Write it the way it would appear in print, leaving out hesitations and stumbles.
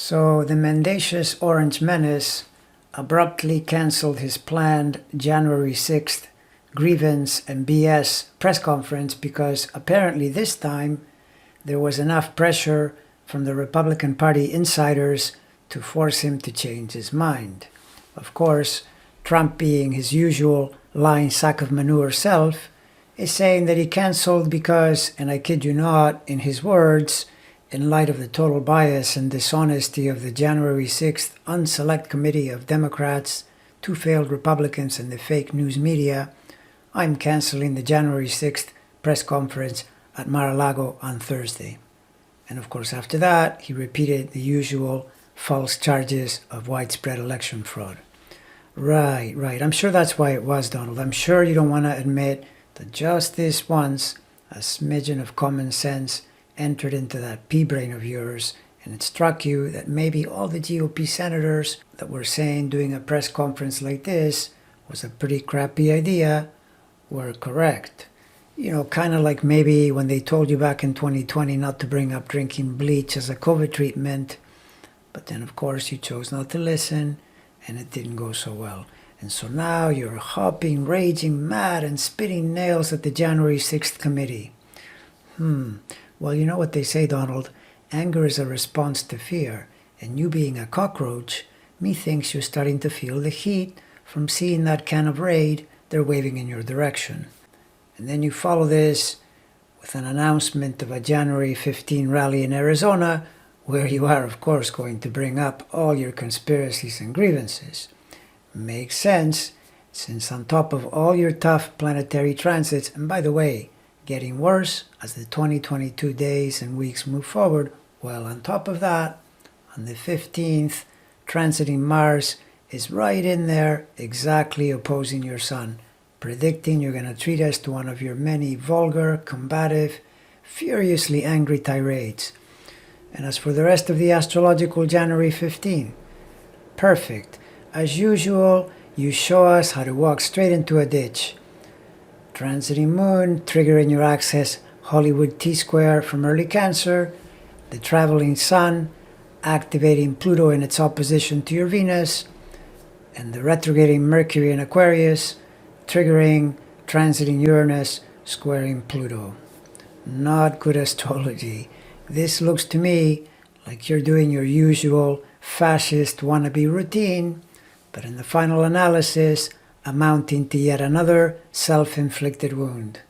So the mendacious Orange Menace abruptly cancelled his planned January 6th grievance and BS press conference because apparently this time there was enough pressure from the Republican Party insiders to force him to change his mind. Of course, Trump, being his usual lying sack of manure self, is saying that he cancelled because, and I kid you not, in his words, in light of the total bias and dishonesty of the January 6th unselect committee of Democrats, two failed Republicans, and the fake news media, I'm cancelling the January 6th press conference at Lago on Thursday. And of course, after that, he repeated the usual false charges of widespread election fraud. Right. I'm sure that's why it was, Donald. I'm sure you don't want to admit that just this once, a smidgen of common sense entered into that pea brain of yours, and it struck you that maybe all the GOP senators that were saying doing a press conference like this was a pretty crappy idea were correct. You know, kind of like maybe when they told you back in 2020 not to bring up drinking bleach as a COVID treatment, but then of course you chose not to listen and it didn't go so well. And so now you're hopping, raging, mad, and spitting nails at the January 6th committee. Well, you know what they say, Donald. Anger is a response to fear. And you being a cockroach, methinks you're starting to feel the heat from seeing that can of Raid they're waving in your direction. And then you follow this with an announcement of a January 15 rally in Arizona, where you are, of course, going to bring up all your conspiracies and grievances. Makes sense, since on top of all your tough planetary transits, and by the way, getting worse as the 2022 days and weeks move forward, well, on top of that, on the 15th, transiting Mars is right in there, exactly opposing your Sun, predicting you're going to treat us to one of your many vulgar, combative, furiously angry tirades. And as for the rest of the astrological January 15, perfect. As usual, you show us how to walk straight into a ditch. Transiting Moon, triggering your axis Hollywood T-square from early Cancer, the traveling Sun, activating Pluto in its opposition to your Venus, and the retrograding Mercury in Aquarius, triggering, transiting Uranus, squaring Pluto. Not good astrology. This looks to me like you're doing your usual fascist wannabe routine, but in the final analysis, amounting to yet another self-inflicted wound.